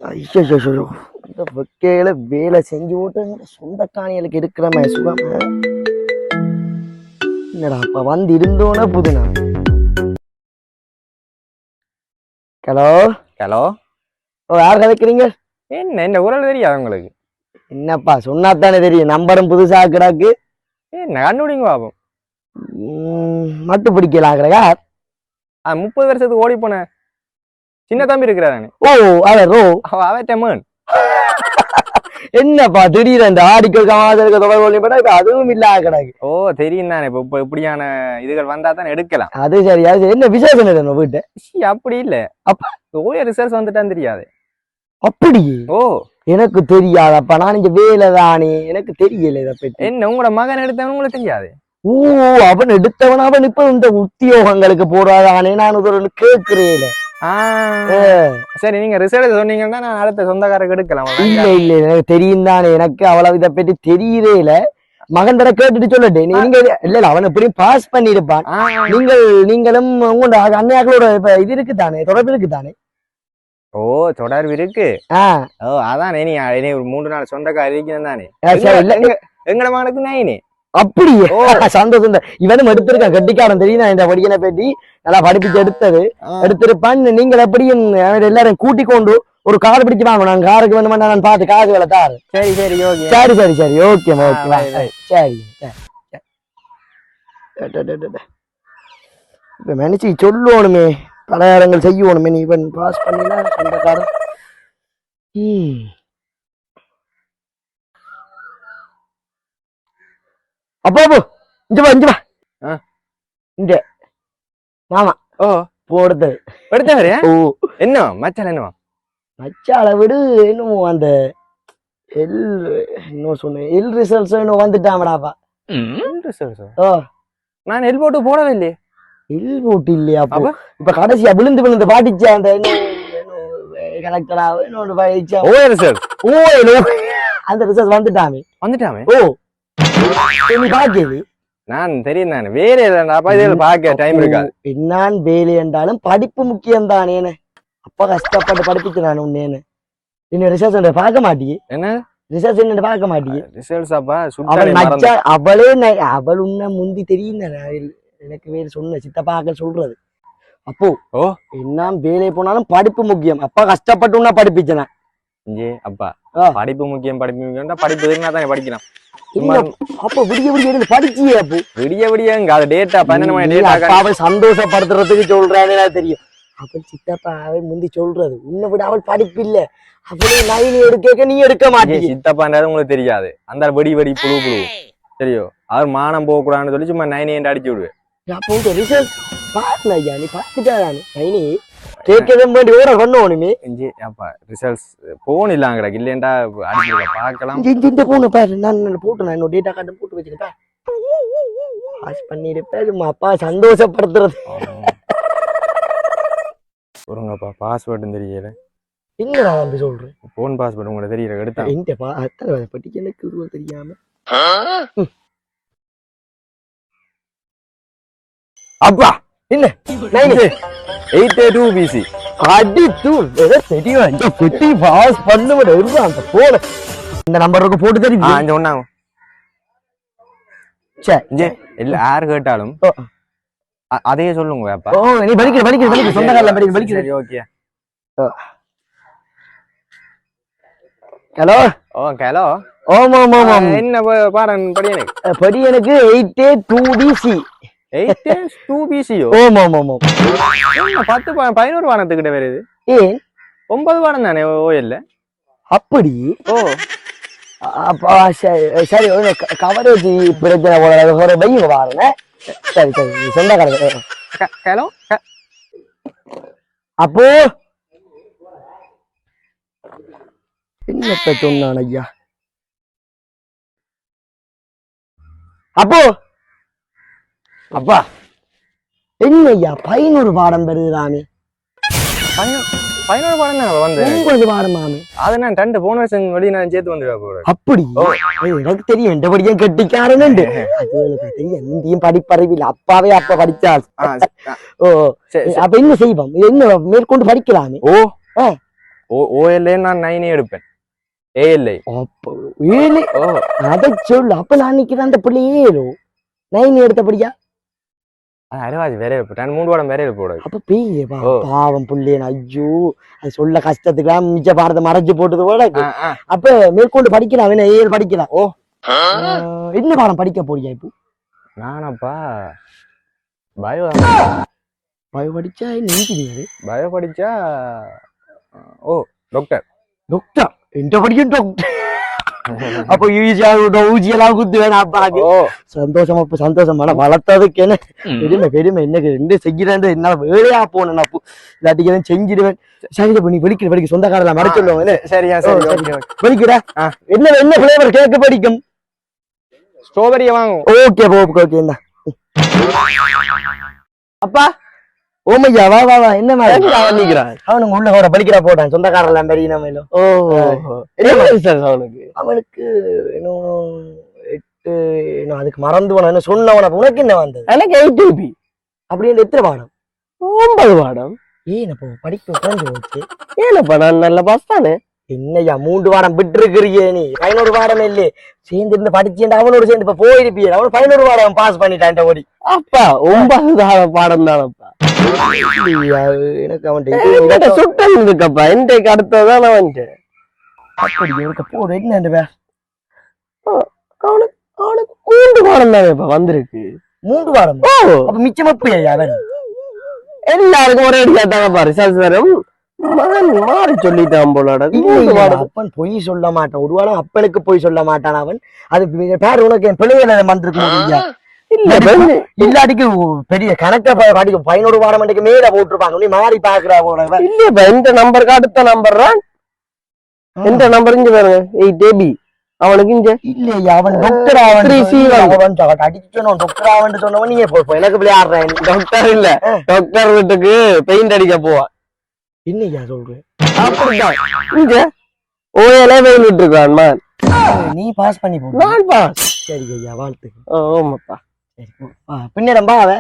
ஐயோ இந்த வெக்கையில வேலை செஞ்சு போட்டு சொந்த காணிகளுக்கு இருக்கிற சுகம் என்னடா அப்ப வந்து இருந்தோன்னா புதுனா. Hello hello. ஓ, யார் கதைக்கிறீங்க? என்ன இந்த குரல் தெரியாது உங்களுக்கு? என்னப்பா சொன்னாத்தானே தெரியும், நம்பரும் புதுசா கிடாக்கு. என்ன கண்டுபிடிங்க பாப்போம். மட்டு பிடிக்கலாம் யார்? 30 வருஷத்துக்கு ஓடி போன சின்ன தம்பி இருக்கிறாரு. ஓ அவரோ அவன் என்னப்பா திடீர் அந்த ஆடிக்கல் சமாதான தொடர்பு அதுவும் இல்ல கிடாக்கு. ஓ தெரியும் தானே. இப்ப இப்படியான இதுகள் வந்தா தானே எடுக்கலாம். அது சரி. அது என்ன விசேஷம் நம்ம வீட்டு? அப்படி இல்ல, அப்ப ஓய ரிசல்ட் வந்துட்டான்னு தெரியாது. அப்படி? ஓ எனக்கு தெரியாதப்பா, நான் இங்க வேலை தானே, எனக்கு தெரியல இதை பத்தி. என்ன உங்களோட மகன் எடுத்தவனு உங்களுக்கு தெரியாது? ஓ அவன் எடுத்தவன், அவன் இப்ப இந்த உத்தியோகங்களுக்கு போறாதானே, நான் ஒரு கேட்கிறேன். சரி, நீங்க ரிசல்ட் சொன்னீங்கன்னா நான் அடுத்த சொந்தக்காரருக்கு எடுக்கலாம். இல்ல இல்ல எனக்கு தெரியும் தானே, எனக்கு அவ்வளவு இதை பற்றி தெரியல. மகன் தர கேட்டுட்டு சொல்லட்டே நீங்க. இல்ல இல்ல அவன் எப்படியும் பாஸ் பண்ணிருப்பான். நீங்களும் உங்களோட அண்ணையாக்களோட இப்ப இது இருக்குதானே, தொடர்பு இருக்குதானே? ஓ தொடர்பு இருக்கு. ஓ அதான் நீ ஒரு 3 நாள் சொந்தக்கார இருக்கணும் தானே. எங்கட மகனுக்கு நைனே. அப்படியே சந்தோஷம். இவனும் எடுத்திருக்கான் கட்டிக்காரன், தெரியும் இந்த படிக்கனை பேட்டி நல்லா படிப்பிச்சு எடுத்திருப்பான். நீங்கள் எப்படியும் எல்லாரும் கூட்டிக் கொண்டு ஒரு கார் பிடிச்சு வாங்க, நான் காருக்கு வந்து நான் பார்த்து காசு வேலை தாரு. சரி சரி சரி சரி சரி ஓகே ஓகே சரி. இப்ப மனுச்சு சொல்லணுமே, பலகாரங்கள் செய்யணுமே, நீ இவன் பாஸ் பண்ணினா சொந்தக்காரன். அப்போ இங்க வா இங்க மாமா. ஓ போடுது எடுத்தவரு. ஓ என்ன மச்சால என்னவா? மச்சால விடு. என்னமோ அந்த இன்னும் சொன்னேன் எல் ரிசல்ட்ஸ் இன்னும் வந்துட்டாமடாப்பா. ஓ நான் எல் போட்டு போடவே இல்லையே. எல் போட்டு இல்லையா? அப்போ இப்ப கடைசியா விழுந்து பாட்டிச்சா அந்த கலெக்டரா ஓ ரிசல்ட். ஓ அந்த ரிசல்ட் வந்துட்டாமே. ஓ நீ பாக்கியது நான் தெரியும் தானே. வேலை பாக்க டைம் இருக்காது. என்னான் வேலை என்றாலும் படிப்பு முக்கியம் தானே. அப்பா கஷ்டப்பட்டு படிப்பிச்சு நான் உன்னேன்னு என்ன ரிசல்ட் பார்க்க மாட்டியே. என்ன ரிசல்ட் என்ன பார்க்க மாட்டியே? அவள் உன்ன முந்தி தெரியும் எனக்கு வேறு சொன்ன சித்தப்பாக்க சொல்றது. அப்போ என்ன வேலை போனாலும் படிப்பு முக்கியம். அப்பா கஷ்டப்பட்டு உன்ன படிப்பிச்சன. அப்பா படிப்பு முக்கியம் படிப்பு தானே படிக்கலாம். அப்போ விடிய விடிய படிச்சியே. அப்போ விடிய அது டேட்டா 12 மணி டேட்டா. அவள் சந்தோஷப்படுத்துறதுக்கு சொல்றானே தெரியும். அவள் சித்தப்பா அவள் முந்தி சொல்றது உன்னை விட அவள் படிப்பு இல்ல. அவளே நைனி எடுக்க நீ எடுக்க மாட்டீங்க. சித்தப்பான்றது உங்களுக்கு தெரியாது. அந்த வெடி புழு சரியோ. அவர் மானம் போக கூடாதுன்னு சொல்லி சும்மா 9 அடிச்சு விடுவேன். அப்போ ரிசல்ட் பாருங்க ஐயா, நீ பாத்துட்டானே நைனி கேட்கதான் வேண்டி ஓட பண்ணுவோனுமே. அப்பா ரிசல்ட்ஸ் போன் இல்லாம கிடக்கு இல்லையா அடிக்க பார்க்கலாம். இந்த போன பாரு, நான் போட்டு நான் என்னோட டேட்டா கார்டு போட்டு வச்சுக்கிட்டேன். பாஸ் பண்ணிருப்பேன். சும்மா அப்பா சந்தோஷப்படுத்துறது. ஒருங்கப்பா பாஸ்வேர்டு தெரியல. என்னடா வந்து சொல்றேன்? போன் பாஸ்வேர்டு உங்களுக்கு தெரியல. எடுத்தா எங்கப்பா அத்தனை பட்டிக்கு எனக்கு தெரியாம. அப்பா இல்ல 8A2 BC அடித்து தெரியும். இந்த பெட்டி பாஸ் பண்ணுவது அந்த போன இந்த நம்பருக்கு போட்டு தெரியும். ஒன்னாகும். இல்ல யாரு கேட்டாலும் அதையே சொல்லுங்க. நீ படிக்கிற சொந்தக்காரல படிக்கிற. ஓகே. ஹலோ. ஹலோ. என்ன பாடம் படி எனக்கு 8A2 BC. 8A2 BC. 11 வானத்துக்கிட்ட வருது. 9 வானம் தானே ஓயல்ல. அப்படி? ஓ சரி கவரேஜ் பிரச்சனை போல பையங்க பாருங்க. சரி சரி சொந்தக்காரங்க. ஹலோ. அப்போ என்னத்த சொன்னான் ஐயா? அப்போ அப்பா என்ன ஐயா 11 பாடம் பெறுதாமே. 11 பாடம் தான் வந்து 9 பாடமாமே. அதை நான் 2 போன வருஷம் வெளியே நான் சேர்த்து வந்துடுவேன். அப்படி எனக்கு தெரியும். எந்த படியும் கெட்டிக்காரன் தெரியும். இந்தியும் படிப்பறிவில் அப்பாவே அப்பா படிச்சார். ஓ அப்ப என்ன செய்வோம்? என்ன மேற்கொண்டு படிக்கலாமே. ஓ ஓஎல்ஏ நான் 9 எடுப்பேன். ஏஎல்ஐ அப்ப ஏழு அதை சொல்லு. அப்ப நான் நிக்கிறேன் அந்த பிள்ளை 7 9 எடுத்தபடியா அரவாஜி வேற இருப்பேன் 3 வாரம் வேற இருப்போட. அப்ப பெய்யே பாவம் புள்ளேன். ஐயோ அது சொல்ல கஷ்டத்துக்குலாம் மிச்ச பாரத மறைச்சு போட்டது போல. அப்ப மேற்கொண்டு படிக்கலாம் அவன 7 படிக்கலாம். ஓ என்ன பாடம் படிக்க போறியா இப்போ? நானப்பா பயோ பயோ படிச்சா நீங்க பயோ படிச்சா ஓ டாக்டர் டாக்டர் எந்த படிக்கும் டாக்டர். அப்ப ஊசியெல்லாம் குத்துவேன் அப்பாக்கு. சந்தோஷமா சந்தோஷமான வளர்த்ததுக்கு என்ன பெருமை பெருமை. என்ன ரெண்டு செய்கிறேன் என்னால வேலையா போனேன். அப்போ இல்லாட்டிக்கு செஞ்சிடுவேன். சரி நீ வெடிக்கிற சொந்தக்காரெல்லாம் மறைச்சு சொல்லுவாங்க. சரியா சரி வெடிக்கிற என்ன என்ன பிளேவர் கேட்க படிக்கும்? ஸ்ட்ராபெரியை வாங்கும். ஓகே ஓகே என்ன அப்பா ஓமையா வா வா வா. என்ன மாதிரி அவனுக்கு உள்ள கூட படிக்கிறா போட்டான் சொந்தக்காரெல்லாம் பெரிய நம்ம. அவனுக்கு அவனுக்கு இன்னும் 8 இன்னும் அதுக்கு மறந்து போன சொன்னவன. உனக்கு என்ன வந்தது? எனக்கு 8 அப்படின்னு எத்தனை பாடம்? 9 பாடம். ஏனப்போ படிக்க குறைஞ்சு போச்சு. ஏனப்பா நான் நல்ல பாஸ் தானே. என்னையா 3 வாரம் விட்டு இருக்கிறியே நீ? 11 வாரம் இல்லையே சேர்ந்து இருந்து படிச்சேன். அவனோட சேர்ந்து இப்ப போயிருப்பியே. அவனு 11 வாரம் பாஸ் பண்ணிட்டான் ஓடி. அப்பா 9 பாடம் தானப்பா. எனக்கு அவன் சுட்டம் இருக்குப்பா. இன்றைக்கு அடுத்ததான் வந்து அப்படி இருக்க போது என்ன அவனுக்கு 3 வாரம் தானேப்பா வந்திருக்கு. 3 வாரம் அப்ப மிச்சம் அப்பையா அவன் எல்லாருக்கும் ஒரே கேட்டாங்க பாரு. சரி மாறி சொல்லிட்டான் போல. அப்பன் பொய் சொல்ல மாட்டான். ஒரு வாரம் அப்பனுக்கு பொய் சொல்ல மாட்டான் அவன். அது பேர் உனக்கு பிள்ளைகளை வந்திருக்க இல்லாட்டிக்கு பெரிய கணக்க 11 வாரம் மேல போட்டிருப்பாங்க. நீ மாறி பாக்குறா போல. இல்லப்பா இந்த நம்பருக்கு அடுத்த நம்பர் எந்த நம்பர் இங்க பாருங்க 8AB. அவனுக்கு இங்க இல்லையா அவன் டாக்டர் அவன் அடிச்சனும் டாக்டர் அவன் சொன்னவன். நீங்க எனக்கு விளையாடுறேன். டாக்டர் இல்ல டாக்டர் வீட்டுக்கு பெயிண்ட் அடிக்க போவான். என்னையா சொல்றேன்? அப்படிதான் இங்க ஓஎல்ஏ வெயில் விட்டு இருக்கான். நீ பாஸ் பண்ணி போ. நான் பாஸ். சரி ஐயா வாழ்த்து. ஓமாப்பா பின்னேரம் பா. அவன்